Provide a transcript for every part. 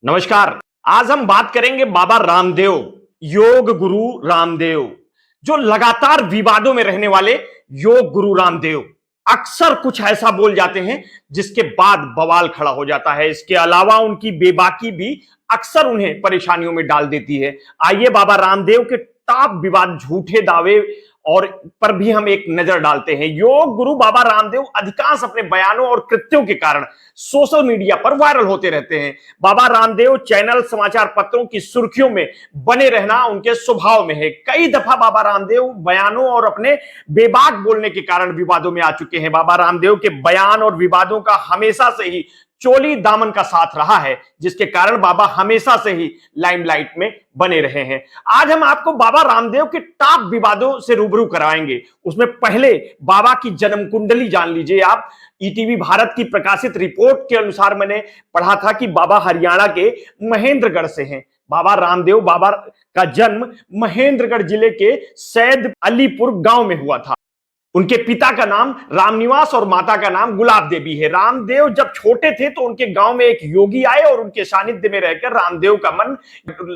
नमस्कार। आज हम बात करेंगे बाबा रामदेव, योग गुरु रामदेव, जो लगातार विवादों में रहने वाले योग गुरु रामदेव अक्सर कुछ ऐसा बोल जाते हैं जिसके बाद बवाल खड़ा हो जाता है। इसके अलावा उनकी बेबाकी भी अक्सर उन्हें परेशानियों में डाल देती है। आइए बाबा रामदेव के टॉप विवाद, झूठे दावे और पर भी हम एक नजर डालते हैं। योग गुरु बाबा रामदेव अधिकांश अपने बयानों और कृत्यों के कारण सोशल मीडिया पर वायरल होते रहते हैं। बाबा रामदेव चैनल, समाचार पत्रों की सुर्खियों में बने रहना उनके स्वभाव में है। कई दफा बाबा रामदेव बयानों और अपने बेबाक बोलने के कारण विवादों में आ चुके हैं। बाबा रामदेव के बयान और विवादों का हमेशा से ही चोली दामन का साथ रहा है, जिसके कारण बाबा हमेशा से ही लाइमलाइट में बने रहे हैं। आज हम आपको बाबा रामदेव के टॉप विवादों से रूबरू कराएंगे। उसमें पहले बाबा की जन्म कुंडली जान लीजिए आप। ईटीवी भारत की प्रकाशित रिपोर्ट के अनुसार मैंने पढ़ा था कि बाबा हरियाणा के महेंद्रगढ़ से हैं। बाबा का जन्म महेंद्रगढ़ जिले के सैद अलीपुर गांव में हुआ था। उनके पिता का नाम रामनिवास और माता का नाम गुलाब देवी है। रामदेव जब छोटे थे तो उनके गांव में एक योगी आए और उनके सानिध्य में रहकर रामदेव का मन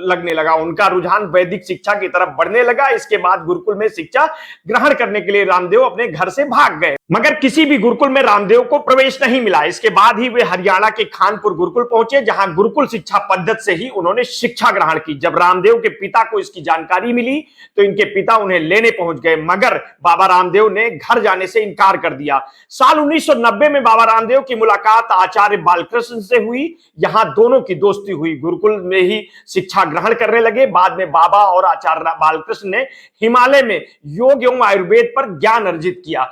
लगने लगा। उनका रुझान वैदिक शिक्षा की तरफ बढ़ने लगा। इसके बाद गुरुकुल में शिक्षा ग्रहण करने के लिए रामदेव अपने घर से भाग गए, मगर किसी भी गुरुकुल में रामदेव को प्रवेश नहीं मिला। इसके बाद ही वे हरियाणा के खानपुर गुरुकुल पहुंचे, जहां गुरुकुल शिक्षा पद्धति से ही उन्होंने शिक्षा ग्रहण की। जब रामदेव के पिता को इसकी जानकारी मिली तो इनके पिता उन्हें लेने पहुंच गए, मगर बाबा रामदेव ने घर जाने से इनकार कर दिया। साल 1990 में बाबा रामदेव की मुलाकात आचार्य बालकृष्ण से हुई। यहां दोनों की दोस्ती हुई। गुरुकुल में ही शिक्षा ग्रहण करने लगे। बाद में बाबा और आचार्य बालकृष्ण ने हिमालय में योग एवं आयुर्वेद पर ज्ञान अर्जित किया।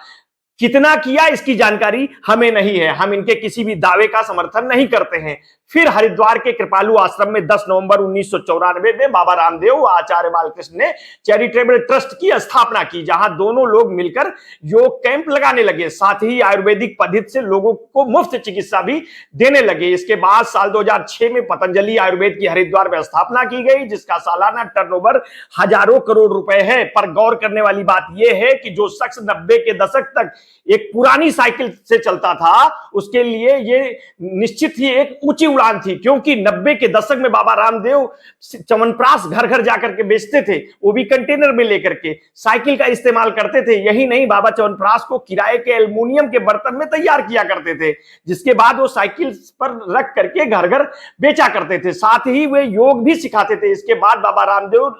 कितना किया इसकी जानकारी हमें नहीं है। हम इनके किसी भी दावे का समर्थन नहीं करते हैं। फिर हरिद्वार के कृपालु आश्रम में 10 नवंबर 1994 में बाबा रामदेव व आचार्य बालकृष्ण ने चैरिटेबल ट्रस्ट की स्थापना की, जहां दोनों लोग मिलकर योग कैंप लगाने लगे। साथ ही आयुर्वेदिक पद्धति से लोगों को मुफ्त चिकित्सा भी देने लगे। इसके बाद साल 2006 में पतंजलि आयुर्वेद की हरिद्वार में स्थापना की गई, जिसका सालाना टर्नओवर हजारों करोड़ रुपए है। पर गौर करने वाली बात यह है कि जो शख्स 90 के दशक तक एक पुरानी साइकिल से चलता था, उसके लिए यह निश्चित ही एक ऊंची उड़ान थी, क्योंकि 90 के दशक में बाबा रामदेव च्यवनप्राश घर घर जाकर के बेचते थे, वो भी कंटेनर में लेकर के। साइकिल का इस्तेमाल करते थे। यही नहीं, बाबा च्यवनप्राश को किराए के एल्युमिनियम के बर्तन में तैयार किया करते थे, जिसके बाद वो साइकिल पर रख करके घर घर बेचा करते थे। साथ ही वे योग भी सिखाते थे। इसके बाद बाबा रामदेव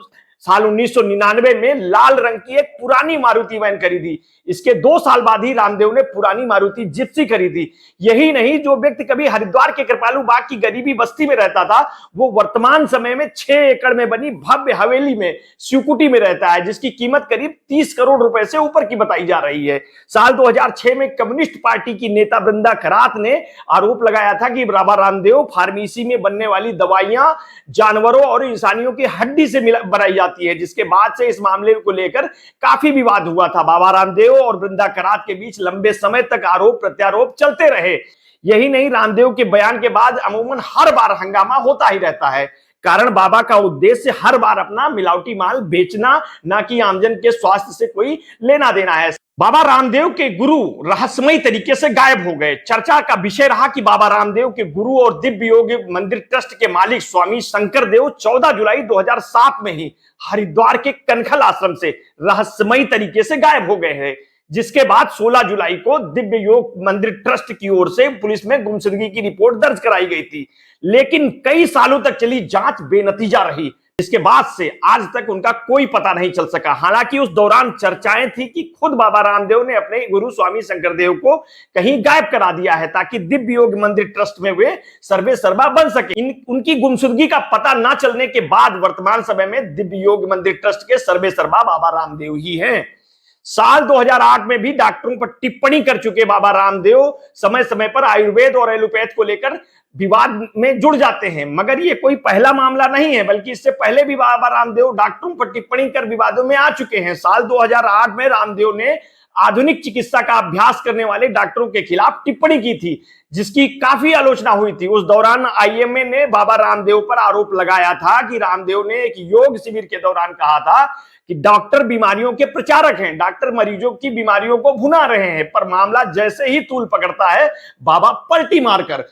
साल 1999 में लाल रंग की एक पुरानी मारुति वैन खरीदी। इसके 2 साल बाद ही रामदेव ने पुरानी मारुति जिप्सी खरीदी। यही नहीं, जो व्यक्ति कभी हरिद्वार के कृपालु बाग की गरीबी बस्ती में रहता था, वो वर्तमान समय में 6 एकड़ में बनी भव्य हवेली में शिवकुटी में रहता है, जिसकी कीमत करीब 30 करोड़ रुपए से ऊपर की बताई जा रही है। साल 2006 में कम्युनिस्ट पार्टी की नेता वृंदा खरात ने आरोप लगाया था कि बाबा रामदेव फार्मेसी में बनने वाली दवाइयां जानवरों और इंसानियों की हड्डी से बनाई जाती है, जिसके बाद से इस मामले को लेकर काफी विवाद हुआ था। बाबा रामदेव और वृंदा करात के बीच लंबे समय तक आरोप प्रत्यारोप चलते रहे। यही नहीं, रामदेव के बयान के बाद अमूमन हर बार हंगामा होता ही रहता है। कारण बाबा का उद्देश्य हर बार अपना मिलावटी माल बेचना, ना कि आमजन के स्वास्थ्य से कोई लेना देना है। बाबा रामदेव के गुरु रहस्यमयी तरीके से गायब हो गए। चर्चा का विषय रहा कि बाबा रामदेव के गुरु और दिव्य योग मंदिर ट्रस्ट के मालिक स्वामी शंकर देव 14 जुलाई 2007 में ही हरिद्वार के कनखल आश्रम से रहस्यमयी तरीके से गायब हो गए हैं, जिसके बाद 16 जुलाई को दिव्य योग मंदिर ट्रस्ट की ओर से पुलिस में गुमशुदगी की रिपोर्ट दर्ज कराई गई थी। लेकिन कई सालों तक चली जांच बेनतीजा रही। इसके बाद से आज तक उनका कोई पता नहीं चल सका। हालांकि उस दौरान चर्चाएं थी कि खुद बाबा रामदेव ने अपने गुरु स्वामी शंकरदेव को कहीं गायब करा दिया है, ताकि दिव्य योग मंदिर ट्रस्ट में वे सर्वे सर्वा बन सके। उनकी गुमशुदगी का पता न चलने के बाद वर्तमान समय में दिव्य योग मंदिर ट्रस्ट के सर्वे सर्वा बाबा रामदेव ही हैं। साल 2008 में भी डॉक्टरों पर टिप्पणी कर चुके बाबा रामदेव समय समय पर आयुर्वेद और एलोपैथ को लेकर विवाद में जुड़ जाते हैं, मगर ये कोई पहला मामला नहीं है, बल्कि इससे पहले भी बाबा रामदेव डॉक्टरों पर टिप्पणी कर विवादों में आ चुके हैं। साल 2008 में रामदेव ने आधुनिक चिकित्सा का अभ्यास करने वाले डॉक्टरों के खिलाफ टिप्पणी की थी, जिसकी काफी आलोचना हुई थी। उस दौरान आईएमए ने बाबा रामदेव पर आरोप लगाया था कि रामदेव ने एक योग शिविर के दौरान कहा था कि डॉक्टर बीमारियों के प्रचारक हैं, डॉक्टर मरीजों की बीमारियों को भुना रहे हैं। पर मामला जैसे ही तूल पकड़ता है, बाबा पलटी मारकर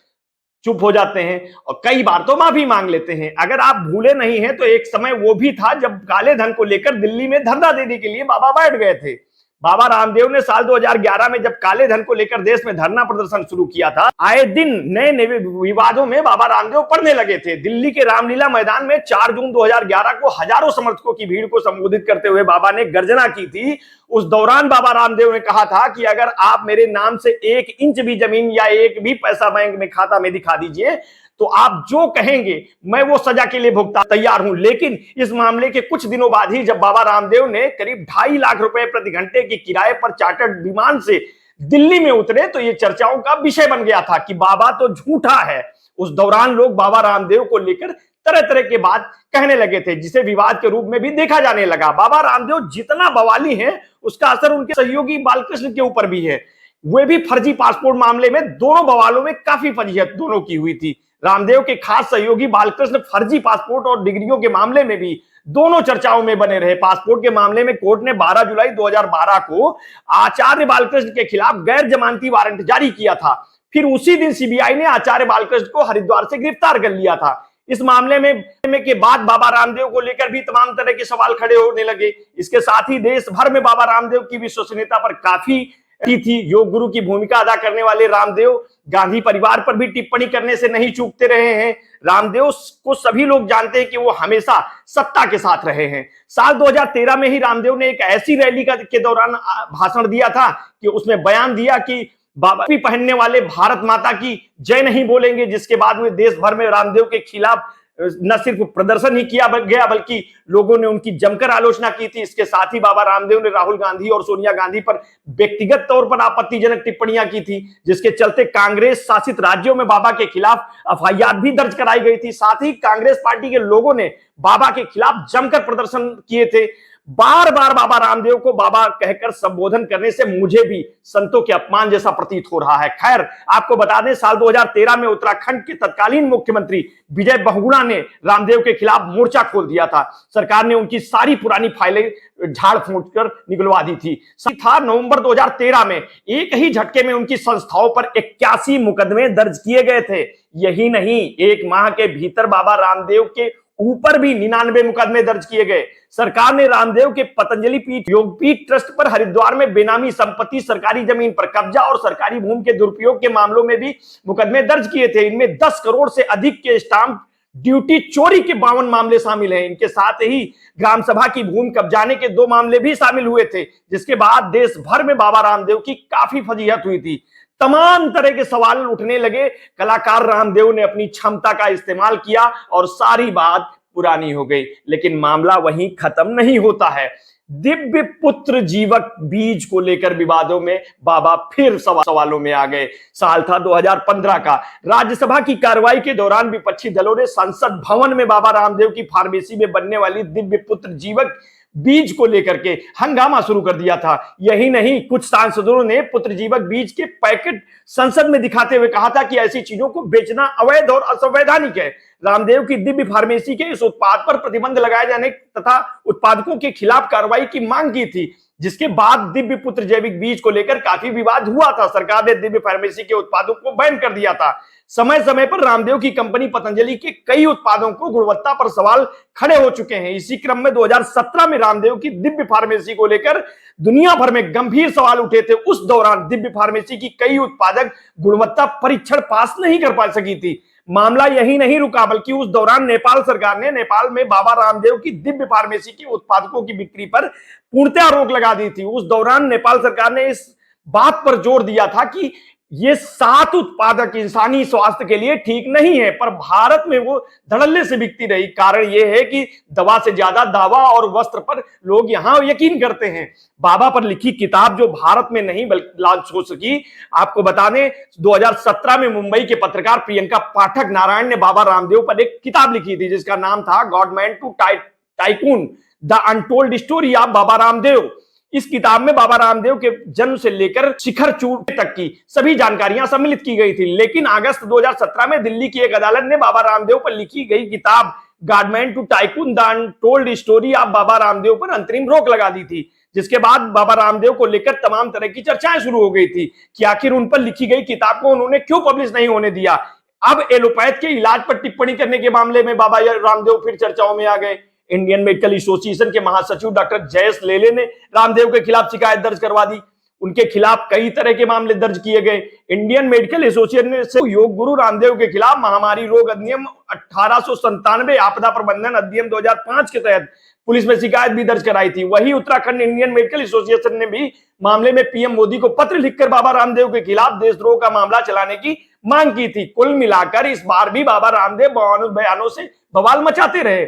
चुप हो जाते हैं और कई बार तो माफी मांग लेते हैं। अगर आप भूले नहीं हैं तो एक समय वो भी था जब काले धन को लेकर दिल्ली में धरना देने के लिए बाबा बैठ गए थे। बाबा रामदेव ने साल 2011 में जब काले धन को लेकर देश में धरना प्रदर्शन शुरू किया था, आए दिन नए नए विवादों में बाबा रामदेव पड़ने लगे थे। दिल्ली के रामलीला मैदान में 4 जून 2011 को हजारों समर्थकों की भीड़ को संबोधित करते हुए बाबा ने गर्जना की थी। उस दौरान बाबा रामदेव ने कहा था कि अगर आप मेरे नाम से 1 इंच भी जमीन या 1 भी पैसा बैंक में खाता में दिखा दीजिए तो आप जो कहेंगे मैं वो सजा के लिए भुगता तैयार हूं। लेकिन इस मामले के कुछ दिनों बाद ही जब बाबा रामदेव ने करीब 2.5 लाख रुपए प्रति घंटे की किराए पर चार्टर्ड विमान से दिल्ली में उतरे तो ये चर्चाओं का विषय बन गया था कि बाबा तो झूठा है। उस दौरान लोग बाबा रामदेव को लेकर तरह तरह के बात कहने लगे थे, जिसे विवाद के रूप में भी देखा जाने लगा। बाबा रामदेव जितना बवाली है उसका असर उनके सहयोगी बालकृष्ण के ऊपर भी है। वे भी फर्जी पासपोर्ट मामले में दोनों बवालों में काफी फजीहत दोनों की हुई थी। रामदेव के खास सहयोगी बालकृष्ण फर्जी पासपोर्ट और डिग्रियों के मामले में भी दोनों चर्चाओं में बने रहे। पासपोर्ट के मामले में कोर्ट ने 12 जुलाई 2012 को आचार्य बालकृष्ण के खिलाफ गैर जमानती वारंट जारी किया था। फिर उसी दिन सीबीआई ने आचार्य बालकृष्ण को हरिद्वार से गिरफ्तार कर लिया था। इस मामले में के बाद बाबा रामदेव को लेकर भी तमाम तरह के सवाल खड़े होने लगे। इसके साथ ही देश भर में बाबा रामदेव की विश्वसनीयता पर काफी थी। योग गुरु की भूमिका अदा करने वाले रामदेव गांधी परिवार पर भी टिप्पणी करने से नहीं चूकते रहे हैं। रामदेव को सभी लोग जानते हैं कि वो हमेशा सत्ता के साथ रहे हैं। साल 2013 में ही रामदेव ने एक ऐसी रैली के दौरान भाषण दिया था कि उसमें बयान दिया कि बाबा भी पहनने वाले भारत माता की जय नहीं बोलेंगे, जिसके बाद वे देश भर में रामदेव के खिलाफ न सिर्फ प्रदर्शन ही किया गया बल्कि लोगों ने उनकी जमकर आलोचना की थी। इसके साथ ही बाबा रामदेव ने राहुल गांधी और सोनिया गांधी पर व्यक्तिगत तौर पर आपत्तिजनक टिप्पणियां की थी, जिसके चलते कांग्रेस शासित राज्यों में बाबा के खिलाफ एफआईआर भी दर्ज कराई गई थी। साथ ही कांग्रेस पार्टी के लोगों ने बाबा के खिलाफ जमकर प्रदर्शन किए थे। बार बार बाबा रामदेव को बाबा कहकर संबोधन करने से मुझे भी संतों के अपमान जैसा प्रतीत हो रहा है। खैर, आपको बता दें साल 2013 में उत्तराखंड के तत्कालीन मुख्यमंत्री विजय बहुगुणा ने रामदेव के खिलाफ मोर्चा खोल दिया था। सरकार ने उनकी सारी पुरानी फाइलें झाड़ फूंक कर निकलवा दी थी। था नवंबर 2013 में एक ही झटके में उनकी संस्थाओं पर 81 मुकदमे दर्ज किए गए थे। यही नहीं, एक माह के भीतर बाबा रामदेव के ऊपर भी 99 मुकदमे दर्ज किए गए। सरकार ने रामदेव के पतंजलि पीठ योगपीठ ट्रस्ट पर हरिद्वार में बेनामी संपत्ति, सरकारी जमीन पर कब्जा और सरकारी भूमि के दुरुपयोग के मामलों में भी मुकदमे दर्ज किए थे। इनमें 10 करोड़ से अधिक के स्टाम्प ड्यूटी चोरी के 52 मामले शामिल हैं। इनके साथ ही ग्राम सभा की भूमि कब्जाने के 2 मामले भी शामिल हुए थे, जिसके बाद देश भर में बाबा रामदेव की काफी फजीहत हुई थी। तमाम तरह के सवाल उठने लगे। कलाकार रामदेव ने अपनी क्षमता का इस्तेमाल किया और सारी बात पुरानी हो गई। लेकिन मामला वहीं खत्म नहीं होता है। दिव्य पुत्र जीवक बीज को लेकर विवादों में बाबा फिर सवालों में आ गए। साल था 2015 का। राज्यसभा की कार्रवाई के दौरान विपक्षी दलों ने संसद भवन में बाबा रामदेव की फार्मेसी में बनने वाली दिव्य पुत्र जीवक बीज को लेकर के हंगामा शुरू कर दिया था। यही नहीं, कुछ सांसदों ने पुत्र जीवक बीज के पैकेट संसद में दिखाते हुए कहा था कि ऐसी चीजों को बेचना अवैध और असंवैधानिक है। रामदेव की दिव्य फार्मेसी के इस उत्पाद पर प्रतिबंध लगाए जाने तथा उत्पादकों के खिलाफ कार्रवाई की मांग की थी, जिसके बाद दिव्य पुत्र जैविक बीज को लेकर काफी विवाद हुआ था। सरकार ने दिव्य फार्मेसी के उत्पादों को बैन कर दिया था। समय समय पर रामदेव की कंपनी पतंजलि के कई उत्पादों को गुणवत्ता पर सवाल खड़े हो चुके हैं। इसी क्रम में 2017 में रामदेव की दिव्य फार्मेसी को लेकर दुनिया भर में गंभीर सवाल उठे थे। उस दौरान दिव्य फार्मेसी की कई उत्पादक गुणवत्ता परीक्षण पास नहीं कर पा सकी थी। मामला यही नहीं रुका, बल्कि उस दौरान नेपाल सरकार ने नेपाल में बाबा रामदेव की दिव्य फार्मेसी के उत्पादकों की बिक्री पर पूर्णतः रोक लगा दी थी। उस दौरान नेपाल सरकार ने इस बात पर जोर दिया था कि ये 7 उत्पादक इंसानी स्वास्थ्य के लिए ठीक नहीं है, पर भारत में वो धड़ल्ले से बिकती रही। कारण ये है कि दवा से ज्यादा दावा और वस्त्र पर लोग यहां यकीन करते हैं। बाबा पर लिखी किताब जो भारत में नहीं लॉन्च हो सकी, आपको बता दें 2017 में मुंबई के पत्रकार प्रियंका पाठक नारायण ने बाबा रामदेव पर एक किताब लिखी थी, जिसका नाम था godman to tycoon the untold story of Baba Ramdev. इस किताब में बाबा रामदेव के जन्म से लेकर शिखर चूड़ तक की सभी जानकारियां सम्मिलित की गई थी। लेकिन अगस्त 2017 में दिल्ली की एक अदालत ने बाबा रामदेव पर लिखी गई किताब godman to tycoon the untold story of Baba Ramdev पर अंतरिम रोक लगा दी थी, जिसके बाद बाबा रामदेव को लेकर तमाम तरह की चर्चाएं शुरू हो गई थी कि आखिर उन पर लिखी गई किताब को उन्होंने क्यों पब्लिश नहीं होने दिया। अब एलोपैथ के इलाज पर टिप्पणी करने के मामले में बाबा रामदेव फिर चर्चाओं में आ गए। इंडियन मेडिकल एसोसिएशन के महासचिव डॉक्टर जयेश लेले ने रामदेव के खिलाफ शिकायत दर्ज करवा दी। उनके खिलाफ कई तरह के मामले दर्ज किए गए। इंडियन मेडिकल एसोसिएशन से योग गुरु रामदेव के खिलाफ महामारी रोग अधिनियम 1897, आपदा प्रबंधन अधिनियम 2005 के तहत पुलिस में शिकायत भी दर्ज कराई थी। वही उत्तराखंड इंडियन मेडिकल एसोसिएशन ने भी मामले में पीएम मोदी को पत्र लिखकर बाबा रामदेव के खिलाफ देशद्रोह का मामला चलाने की मांग की थी। कुल मिलाकर इस बार भी बाबा रामदेव बयानों से बवाल मचाते रहे।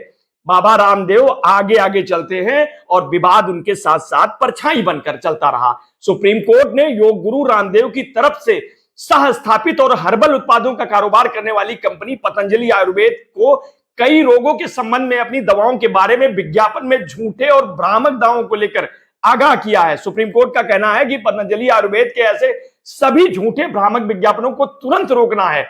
बाबा रामदेव आगे आगे चलते हैं और विवाद उनके साथ साथ परछाई बनकर चलता रहा। सुप्रीम कोर्ट ने योग गुरु रामदेव की तरफ से सह स्थापित और हर्बल उत्पादों का कारोबार करने वाली कंपनी पतंजलि आयुर्वेद को कई रोगों के संबंध में अपनी दवाओं के बारे में विज्ञापन में झूठे और भ्रामक दावों को लेकर आगाह किया है। सुप्रीम कोर्ट का कहना है कि पतंजलि आयुर्वेद के ऐसे सभी झूठे भ्रामक विज्ञापनों को तुरंत रोकना है।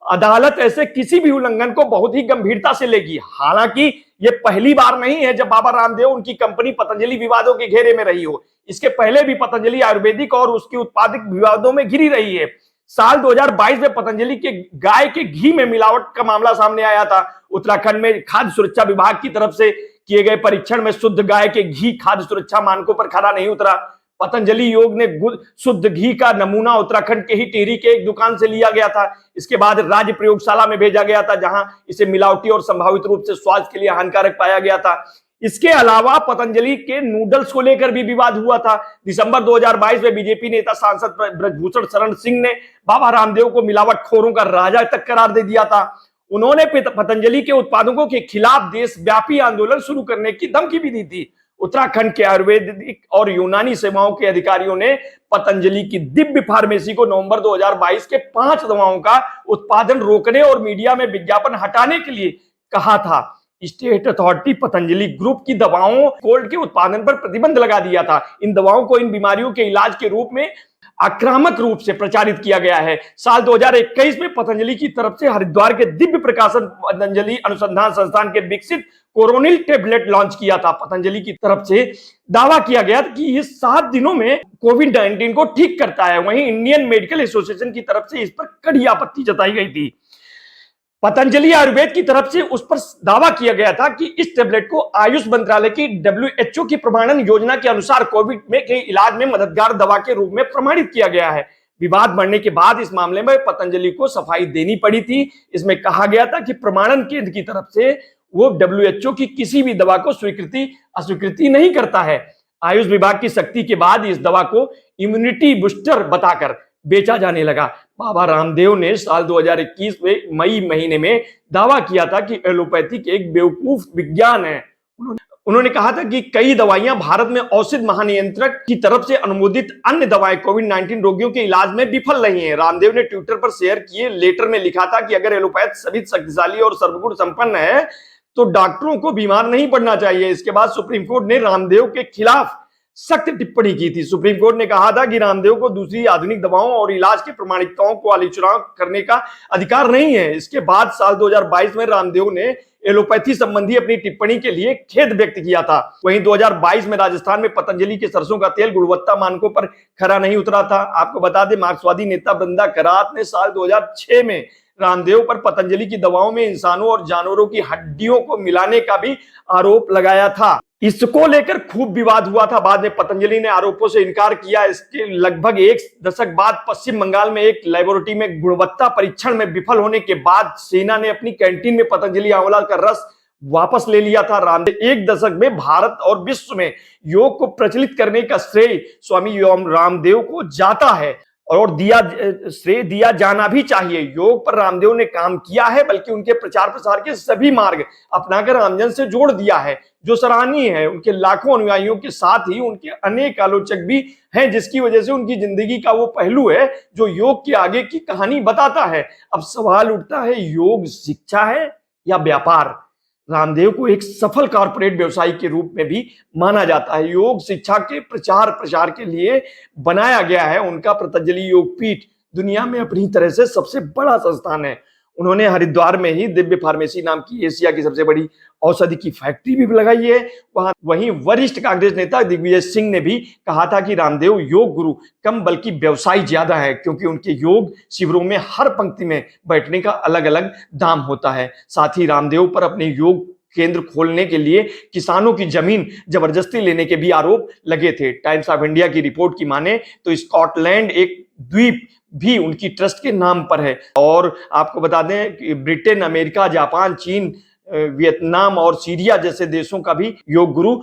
अदालत ऐसे किसी भी उल्लंघन को बहुत ही गंभीरता से लेगी। हालांकि यह पहली बार नहीं है जब बाबा रामदेव उनकी कंपनी पतंजलि विवादों के घेरे में रही हो। इसके पहले भी पतंजलि आयुर्वेदिक और उसकी उत्पादित विवादों में घिरी रही है। साल 2022 में पतंजलि के गाय के घी में मिलावट का मामला सामने आया था। उत्तराखंड में खाद्य सुरक्षा विभाग की तरफ से किए गए परीक्षण में शुद्ध गाय के घी खाद्य सुरक्षा मानकों पर खरा नहीं उतरा। पतंजलि योग ने शुद्ध घी का नमूना उत्तराखंड के ही टिहरी के एक दुकान से लिया गया था। इसके बाद राज्य प्रयोगशाला में भेजा गया था, जहां इसे मिलावटी और संभावित रूप से स्वास्थ्य के लिए हानिकारक पाया गया था। इसके अलावा पतंजलि के नूडल्स को लेकर भी विवाद हुआ था। दिसंबर 2022 में बीजेपी नेता सांसद ब्रजभूषण शरण सिंह ने बाबा रामदेव को मिलावटखोरों का राजा तक करार दे दिया था। उन्होंने पतंजलि के उत्पादकों के खिलाफ देशव्यापी आंदोलन शुरू करने की धमकी भी दी थी। उत्तराखंड के आयुर्वेदिक और यूनानी सेवाओं के अधिकारियों ने पतंजलि की दिव्य फार्मेसी को नवंबर 2022 के 5 दवाओं का उत्पादन रोकने और मीडिया में विज्ञापन हटाने के लिए कहा था। स्टेट अथॉरिटी पतंजलि ग्रुप की दवाओं कोल्ड के उत्पादन पर प्रतिबंध लगा दिया था। इन दवाओं को इन बीमारियों के इलाज के रूप में आक्रामक रूप से प्रचारित किया गया है। साल 2021 में पतंजलि की तरफ से हरिद्वार के दिव्य प्रकाशन पतंजलि अनुसंधान संस्थान के विकसित कोरोनिल टेबलेट लॉन्च किया था। पतंजलि की तरफ से दावा किया गया कि ये 7 दिनों में कोविड-19 को ठीक करता है। वहीं इंडियन मेडिकल एसोसिएशन की तरफ से इस पर कड़ी आपत्ति जताई गई थी। पतंजलि आयुर्वेद की तरफ से उस पर दावा किया गया था कि इस टेबलेट को आयुष मंत्रालय की WHO की प्रमाणन योजना के अनुसार कोविड में के इलाज में मददगार दवा के रूप में प्रमाणित किया गया है। विवाद बढ़ने के बाद इस मामले में पतंजलि को सफाई देनी पड़ी थी। इसमें कहा गया था कि प्रमाणन केंद्र की तरफ से वो WHO की किसी भी दवा को स्वीकृति अस्वीकृति नहीं करता है। आयुष विभाग की सख्ती के बाद इस दवा को इम्यूनिटी बूस्टर बताकर बेचा जाने लगा। बाबा रामदेव ने साल 2021 में मई महीने में दावा किया था कि एलोपैथिक एक बेवकूफ विज्ञान है। उन्होंने कहा था कि कई दवाइयां भारत में औषध महानियंत्रक की तरफ से अनुमोदित अन्य दवाएं कोविड-19 रोगियों के इलाज में विफल रही हैं। रामदेव ने ट्विटर पर शेयर किए लेटर में लिखा था कि अगर एलोपैथ सभी शक्तिशाली और सर्वगुण संपन्न है तो डॉक्टरों को बीमार नहीं पड़ना चाहिए। इसके बाद सुप्रीम कोर्ट ने रामदेव के खिलाफ सख्त टिप्पणी की थी। सुप्रीम कोर्ट ने कहा था कि रामदेव को दूसरी आधुनिक दवाओं और इलाज की प्रमाणिकताओं को आलोचना करने का अधिकार नहीं है। इसके बाद साल 2022 में रामदेव ने एलोपैथी संबंधी अपनी टिप्पणी के लिए खेद व्यक्त किया था। वहीं 2022 में राजस्थान में पतंजलि के सरसों का तेल गुणवत्ता मानकों पर खरा नहीं उतरा था। आपको बता दें, मार्क्सवादी नेता बृंदा करात ने साल 2006 में रामदेव पर पतंजलि की दवाओं में इंसानों और जानवरों की हड्डियों को मिलाने का भी आरोप लगाया था। इसको लेकर खूब विवाद हुआ था। बाद में पतंजलि ने आरोपों से इनकार किया। इसके लगभग 1 दशक बाद पश्चिम बंगाल में एक लेबोरेटरी में गुणवत्ता परीक्षण में विफल होने के बाद सेना ने अपनी कैंटीन में पतंजलि आंवला का रस वापस ले लिया था। रामदेव 1 दशक में भारत और विश्व में योग को प्रचलित करने का श्रेय स्वामी रामदेव को जाता है और श्रेय दिया जाना भी चाहिए। योग पर रामदेव ने काम किया है, बल्कि उनके प्रचार प्रसार के सभी मार्ग अपनाकर आमजन से जोड़ दिया है, जो सराहनीय है। उनके लाखों अनुयायियों के साथ ही उनके अनेक आलोचक भी हैं, जिसकी वजह से उनकी जिंदगी का वो पहलू है जो योग के आगे की कहानी बताता है। अब सवाल उठता है, योग शिक्षा है या व्यापार? रामदेव को एक सफल कॉर्पोरेट व्यवसायी के रूप में भी माना जाता है। योग शिक्षा के प्रचार प्रसार के लिए बनाया गया है। उनका पतंजलि योग पीठ दुनिया में अपनी तरह से सबसे बड़ा संस्थान है। उन्होंने हरिद्वार में ही दिव्य फार्मेसी नाम की एशिया की सबसे बड़ी औषधि की फैक्ट्री भी लगाई है। वहां वहीं वरिष्ठ कांग्रेस नेता दिग्विजय सिंह ने भी कहा था कि रामदेव योग गुरु कम बल्कि व्यवसायी ज्यादा है, क्योंकि उनके योग शिविरों में हर पंक्ति में बैठने का अलग अलग दाम होता है। साथ ही रामदेव पर अपने योग केंद्र खोलने के लिए किसानों की जमीन जबरदस्ती लेने के भी आरोप लगे थे। टाइम्स ऑफ इंडिया की रिपोर्ट की माने तो स्कॉटलैंड एक द्वीप भी उनकी ट्रस्ट के नाम पर है। और आपको बता दें कि ब्रिटेन, अमेरिका, जापान, चीन, वियतनाम और सीरिया जैसे देशों का भी योग गुरु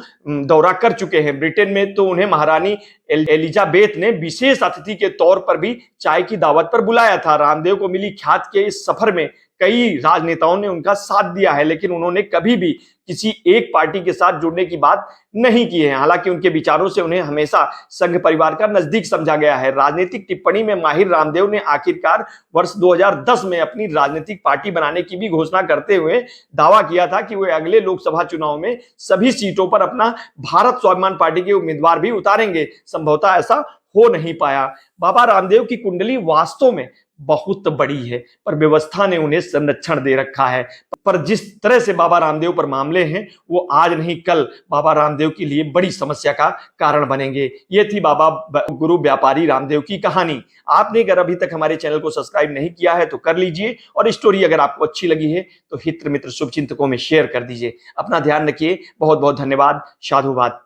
दौरा कर चुके हैं। ब्रिटेन में तो उन्हें महारानी एलिजाबेथ ने विशेष अतिथि के तौर पर भी चाय की दावत पर बुलाया था। रामदेव को मिली ख्याति के इस सफर में कई राजनेताओं ने उनका साथ दिया है, लेकिन उन्होंने कभी भी किसी एक पार्टी के साथ जुड़ने की बात नहीं की है। हालांकि उनके विचारों से उन्हें हमेशा संघ परिवार का नजदीक समझा गया है। राजनीतिक टिप्पणी में माहिर रामदेव ने आखिरकार वर्ष 2010 में अपनी राजनीतिक पार्टी बनाने की भी घोषणा करते हुए दावा किया था कि वे अगले लोकसभा चुनाव में सभी सीटों पर अपना भारत स्वाभिमान पार्टी के उम्मीदवार भी उतारेंगे। संभवतः ऐसा हो नहीं पाया। बाबा रामदेव की कुंडली वास्तव में बहुत बड़ी है, पर व्यवस्था ने उन्हें संरक्षण दे रखा है। पर जिस तरह से बाबा रामदेव पर मामले हैं, वो आज नहीं कल बाबा रामदेव के लिए बड़ी समस्या का कारण बनेंगे। ये थी बाबा गुरु व्यापारी रामदेव की कहानी। आपने अगर अभी तक हमारे चैनल को सब्सक्राइब नहीं किया है तो कर लीजिए, और स्टोरी अगर आपको अच्छी लगी है तो हित मित्र शुभचिंतकों में शेयर कर दीजिए। अपना ध्यान रखिए। बहुत बहुत धन्यवाद। साधुवाद।